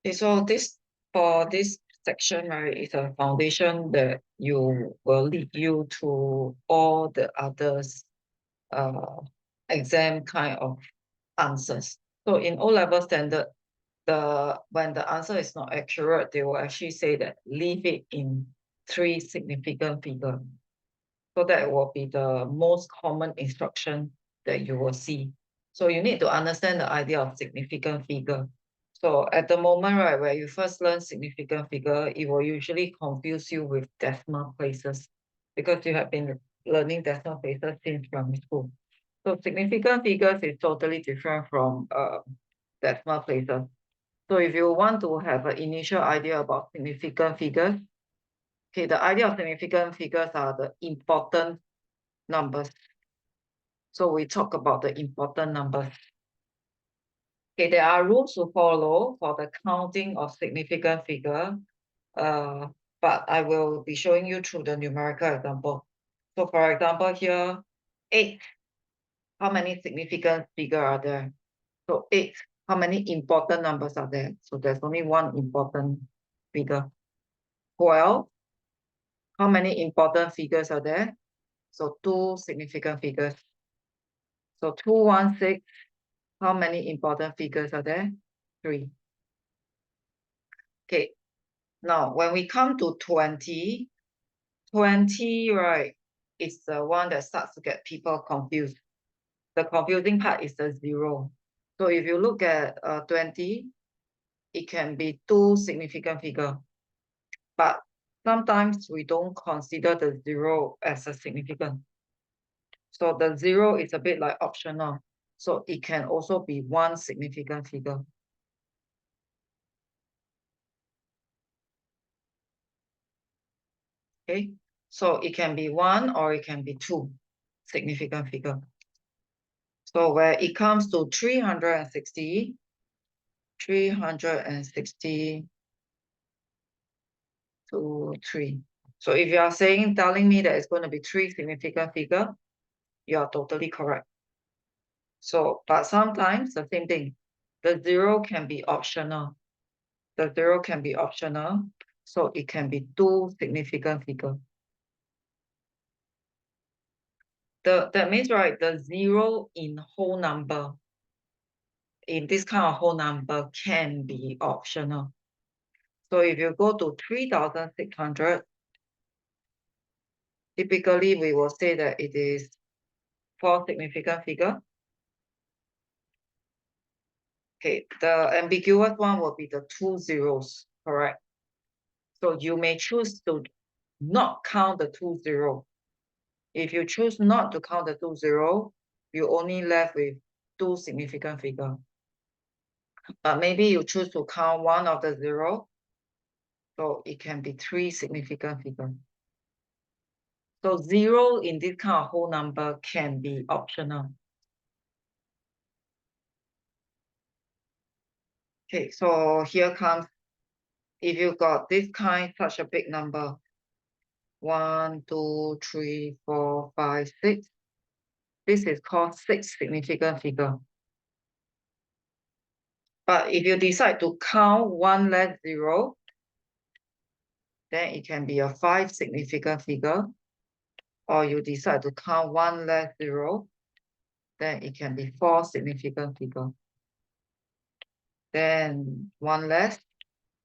Okay, so for this section, right, is a foundation that will lead you to all the others exam kind of answers. So in O-level standard, when the answer is not accurate, they will actually say that leave it in 3 significant figure. So that will be the most common instruction that you will see. So you need to understand the idea of significant figure. So at the moment, right, where you first learn significant figure, it will usually confuse you with decimal places because you have been learning decimal places since primary school. So significant figures is totally different from decimal places. So if you want to have an initial idea about significant figures, okay, the idea of significant figures are the important numbers. So we talk about the important numbers. Okay, there are rules to follow for the counting of significant figure, but I will be showing you through the numerical example. So for example here, 8, how many significant figure are there? So 8, how many important numbers are there? So there's only one important figure. 12, how many important figures are there? So 2 significant figures. So 216, how many important figures are there? 3. Okay, now when we come to 20, 20, right, is the one that starts to get people confused. The confusing part is the 0. So if you look at 20, it can be 2 significant figure. But sometimes we don't consider the 0 as a significant. So the 0 is a bit like optional. So it can also be 1 significant figure. Okay, so it can be 1 or it can be 2 significant figure. So where it comes to 360, 360 to 3. So if you are telling me that it's going to be 3 significant figure, you are totally correct. So, but sometimes the same thing, the 0 can be optional. The 0 can be optional, so it can be 2 significant figure. That means, right, the 0 in whole number, in this kind of whole number can be optional. So if you go to 3,600, typically we will say that it is 4 significant figure. Okay, the ambiguous one will be the 2 zeros, correct? So you may choose to not count the 2 zero. If you choose not to count the 2 zero, you only left with 2 significant figure. But maybe you choose to count one of the 0, so it can be 3 significant figure. So 0 in this kind of whole number can be optional. Okay, so here comes, if you got this kind, such a big number, 1, 2, 3, 4, 5, 6. This is called 6 significant figure. But if you decide to count one less 0, then it can be a 5 significant figure. Or you decide to count one less 0, then it can be 4 significant figure. Then one less,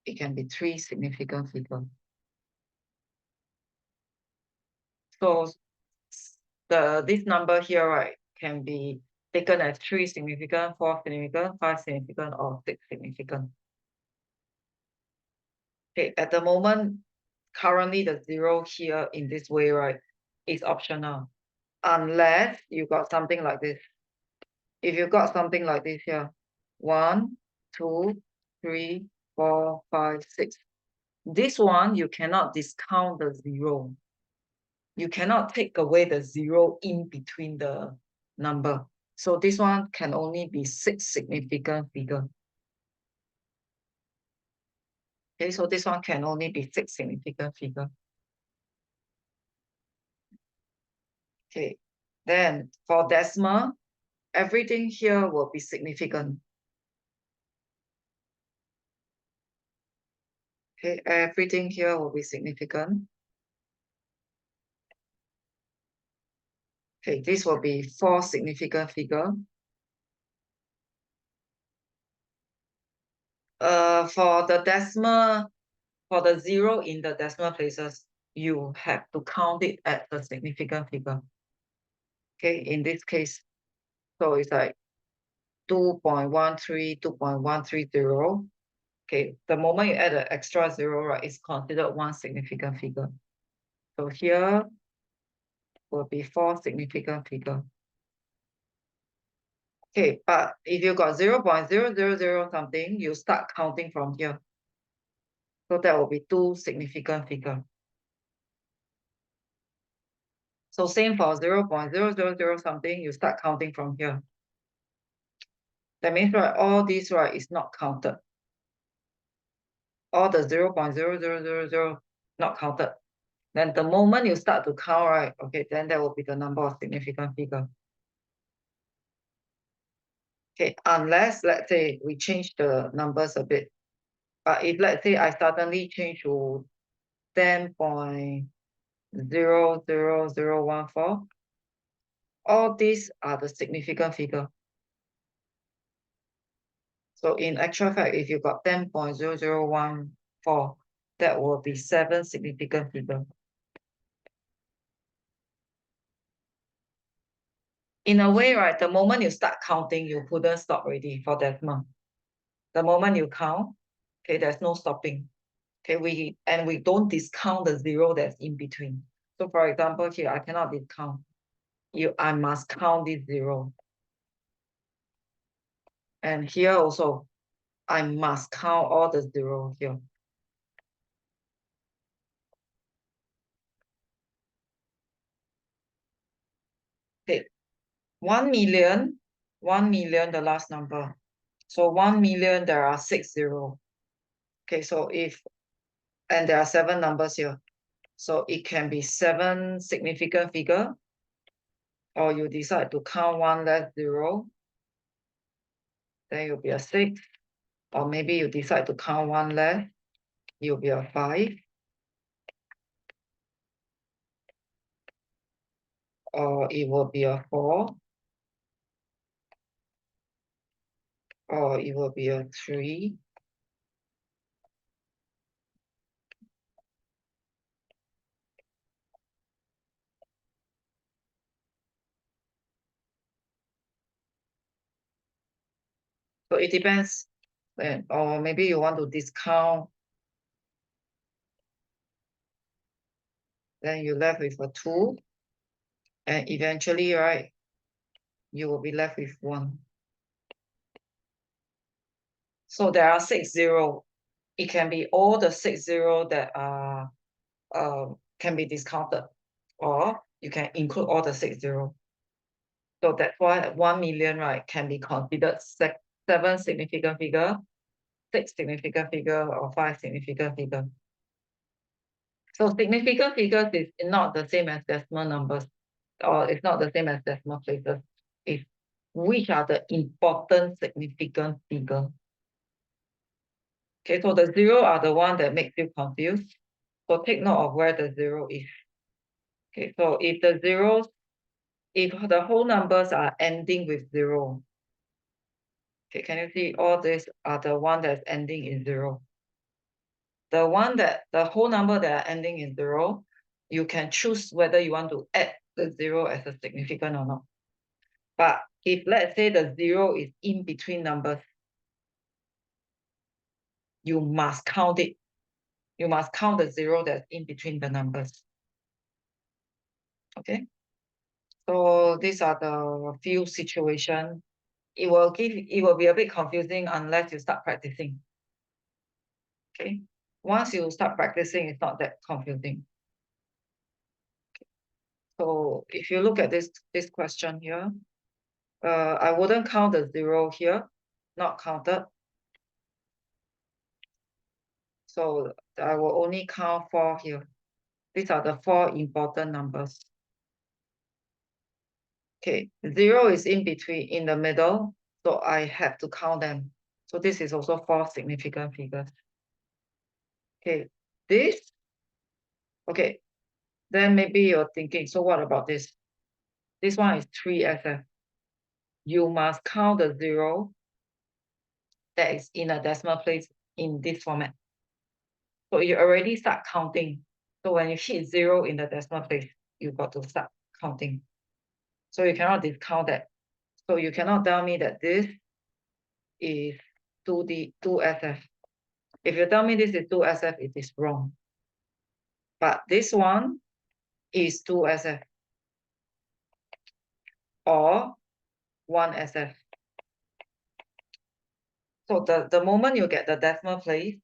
it can be 3 significant figure. So this number here, right, can be taken as 3 significant, 4 significant, 5 significant, or 6 significant. Okay, at the moment, currently the 0 here in this way, right, is optional. Unless you got something like this. If you got something like this here, 1, 2, 3, 4, 5, 6. This one, you cannot discount the 0. You cannot take away the 0 in between the number. So this one can only be 6 significant figure. Okay, so this one can only be 6 significant figure. Okay, then for decimal, everything here will be significant. Okay, everything here will be significant. Okay, this will be 4 significant figure. For the decimal, for the 0 in the decimal places, you have to count it at the significant figure. Okay, in this case, so it's like 2.13, 2.130. Okay, the moment you add an extra 0, right, it's considered one significant figure. So here will be 4 significant figure. Okay, but if you got 0.000 something, you start counting from here. So that will be 2 significant figure. So same for 0.000 something, you start counting from here. That means, right, all these, right, is not counted. All the 0.0000 not counted. Then the moment you start to count, right, okay, then that will be the number of significant figure. Okay, unless, let's say, we change the numbers a bit. But if, let's say, I suddenly change to 10.00014, all these are the significant figure. So in actual fact, if you got 10.0014, that will be 7 significant figure. In a way, right, the moment you start counting, you couldn't stop already for decimal. The moment you count, okay, there's no stopping. Okay, we don't discount the 0 that's in between. So for example, here I cannot discount. I must count this 0. And here also, I must count all the 0 here. Okay, 1 million, the last number. So 1 million, there are 6 0. Okay, so and there are 7 numbers here. So it can be 7 significant figure, or you decide to count 1 less 0, then you'll be a 6. Or maybe you decide to count 1 less, you'll be a 5. Or it will be a 4. Or it will be a 3. So it depends. Or maybe you want to discount, then you're left with a 2. And eventually, right, you will be left with 1. So there are 6 0. It can be all the 6 0 that are can be discounted, or you can include all the 6 0. So that's why 1 million, right, can be considered 7 significant figure, 6 significant figure, or 5 significant figure. So significant figures is not the same as decimal numbers, or it's not the same as decimal places. It's which are the important significant figure. Okay, so the 0 are the one that makes you confused. So take note of where the 0 is. Okay, so if the whole numbers are ending with 0, okay, can you see all these are the one that's ending in 0? The whole number that are ending in 0, you can choose whether you want to add the 0 as a significant or not. But if, let's say, the 0 is in between numbers, you must count it. You must count the 0 that's in between the numbers. Okay. So these are the few situations. It will be a bit confusing unless you start practicing. Okay. Once you start practicing, it's not that confusing. So if you look at this question here, I wouldn't count the 0 here, not counted. So I will only count 4 here. These are the 4 important numbers. Okay, 0 is in between, in the middle, so I have to count them. So this is also 4 significant figures. Okay, this, okay, then maybe you're thinking, so what about this? This one is 3SF. You must count the zero that is in a decimal place in this format. So you already start counting. So when you hit zero in the decimal place, you got to start counting. So you cannot discount that. So you cannot tell me that this is 2SF. If you tell me this is 2SF, it is wrong. But this one is 2SF or 1SF. So the moment you get the decimal place,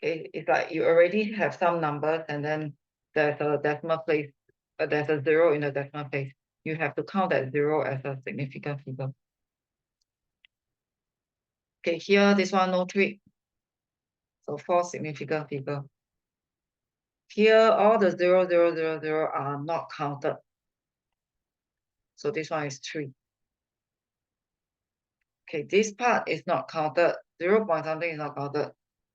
okay, it's like you already have some numbers and then there's a decimal place, there's a zero in the decimal place. You have to count that zero as a significant figure. Okay, here, this one, no trick. So 4 significant figure. Here, all the 0, 0, 0, 0 are not counted. So this one is 3. Okay, this part is not counted. 0 point something is not counted.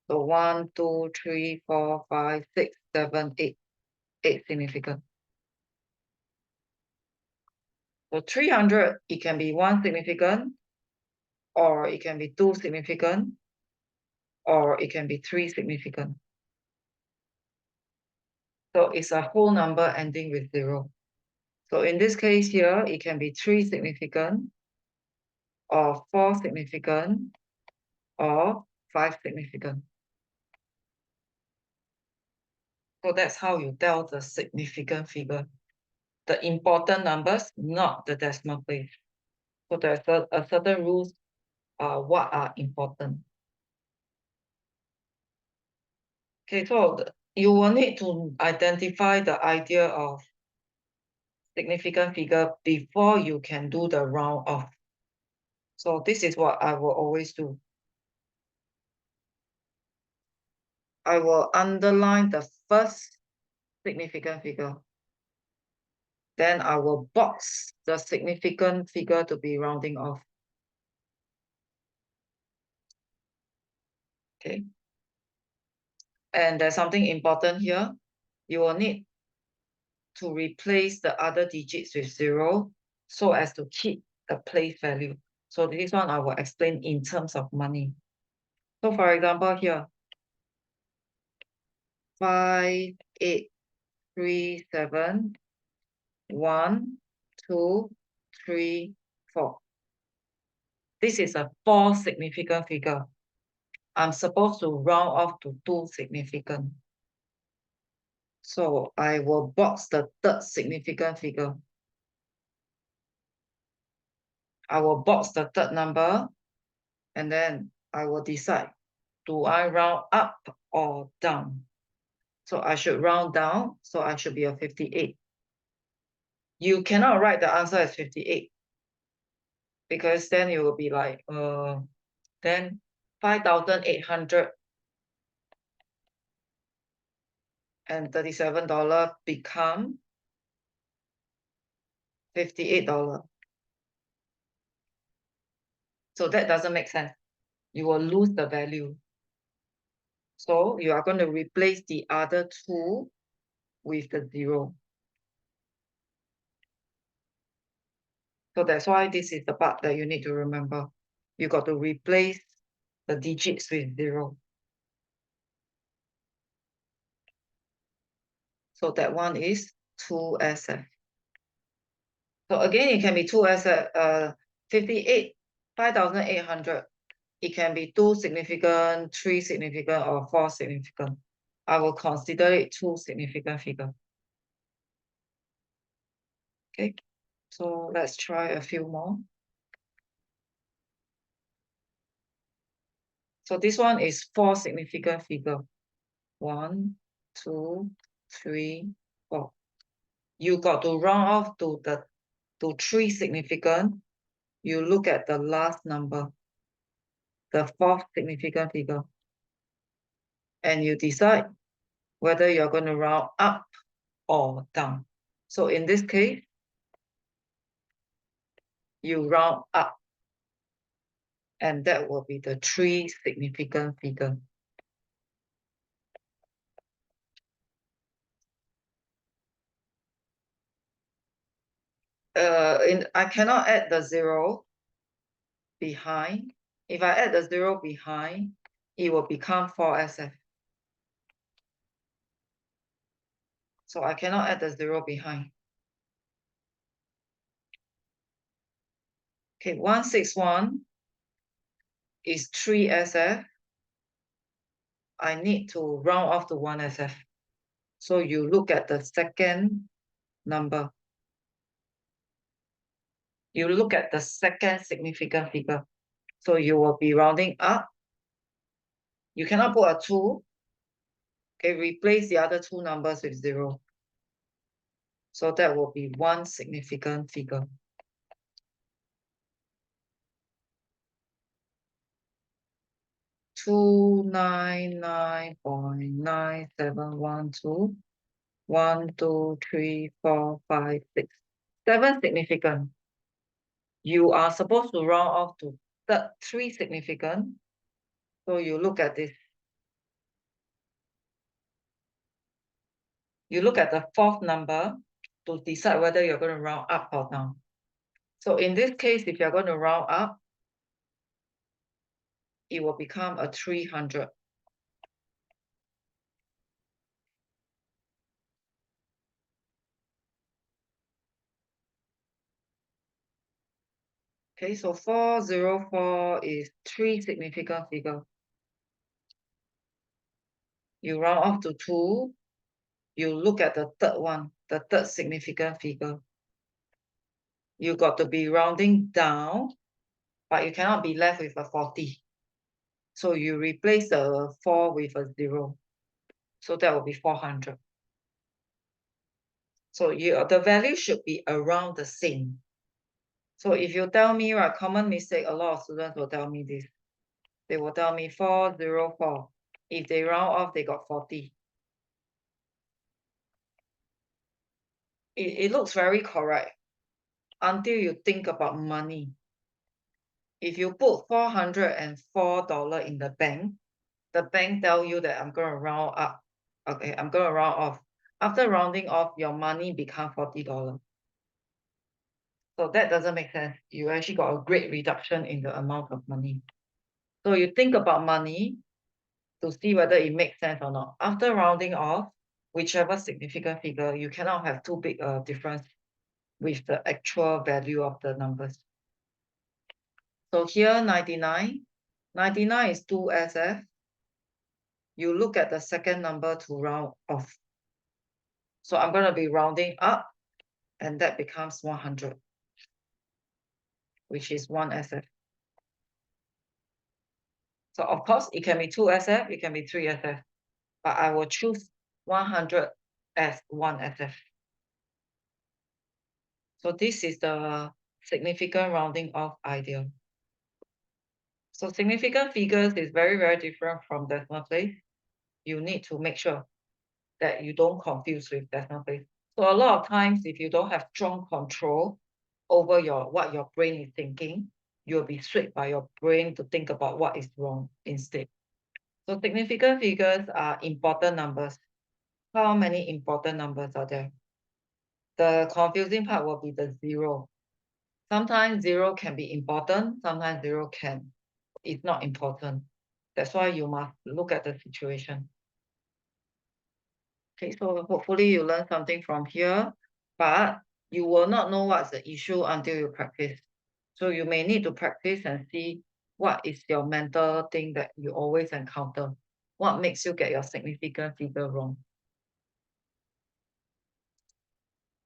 So 1, 2, 3, 4, 5, 6, 7, 8. 8 significant. So 300, it can be 1 significant, or it can be 2 significant, or it can be 3 significant. So it's a whole number ending with 0. So in this case here, it can be 3 significant, or 4 significant, or 5 significant. So that's how you tell the significant figure. The important numbers, not the decimal place. So there's a certain rules what are important. Okay, so you will need to identify the idea of significant figure before you can do the round off. So this is what I will always do. I will underline the first significant figure. Then I will box the significant figure to be rounding off. Okay. And there's something important here. You will need to replace the other digits with 0 so as to keep the place value. So this one I will explain in terms of money. So for example here, 5, 8, 3, 7, 1, 2, 3, 4. This is a 4 significant figure. I'm supposed to round off to 2 significant. So I will box the third significant figure. I will box the third number, and then I will decide, do I round up or down? So I should round down, so I should be a 58. You cannot write the answer as 58, because then it will be like, then 5,837 become $58. So that doesn't make sense. You will lose the value. So you are going to replace the other 2 with the 0. So that's why this is the part that you need to remember. You got to replace the digits with 0. So that one is 2SF. So again, it can be 2SF, 58, 5,800. It can be 2 significant, 3 significant, or 4 significant. I will consider it 2 significant figure. Okay, so let's try a few more. So this one is 4 significant figure. 1, 2, 3, 4. You got to round off to 3 significant. You look at the last number, the 4th significant figure, and you decide whether you're going to round up or down. So in this case, you round up, and that will be the 3 significant figure. I cannot add the zero behind. If I add the zero behind, it will become 4SF. So I cannot add the zero behind. Okay, 161 is 3SF. I need to round off to 1SF. So you look at the second number. You look at the second significant figure. So you will be rounding up. You cannot put a 2. Okay, replace the other two numbers with 0. So that will be one significant figure. 299.9712. 1, 2, 3, 4, 5, 6. 7 significant. You are supposed to round off to 3 significant. So you look at this. You look at the fourth number to decide whether you're going to round up or down. So in this case, if you're going to round up, it will become a 300. Okay, so 404 is 3 significant figure. You round off to 2. You look at the third one, the third significant figure. You got to be rounding down, but you cannot be left with a 40. So you replace the 4 with a 0. So that will be 400. So the value should be around the same. So if you tell me, right, common mistake, a lot of students will tell me this. They will tell me 404. If they round off, they got 40. It looks very correct until you think about money. If you put $404 in the bank tell you that I'm going to round up. Okay, I'm going to round off. After rounding off, your money become $40. So that doesn't make sense. You actually got a great reduction in the amount of money. So you think about money to see whether it makes sense or not. After rounding off, whichever significant figure, you cannot have too big a difference with the actual value of the numbers. So here 99. 99 is 2SF. You look at the second number to round off. So I'm going to be rounding up, and that becomes 100, which is 1SF. So of course, it can be 2SF, it can be 3SF, but I will choose 100 as 1SF. So this is the significant rounding off idea. So significant figures is very, very different from decimal place. You need to make sure that you don't confuse with decimal place. So a lot of times, if you don't have strong control over what your brain is thinking, you'll be swayed by your brain to think about what is wrong instead. So significant figures are important numbers. How many important numbers are there? The confusing part will be the 0. Sometimes 0 can be important, sometimes 0 is not important. That's why you must look at the situation. Okay, so hopefully you learn something from here, but you will not know what's the issue until you practice. So you may need to practice and see what is your mental thing that you always encounter. What makes you get your significant figure wrong?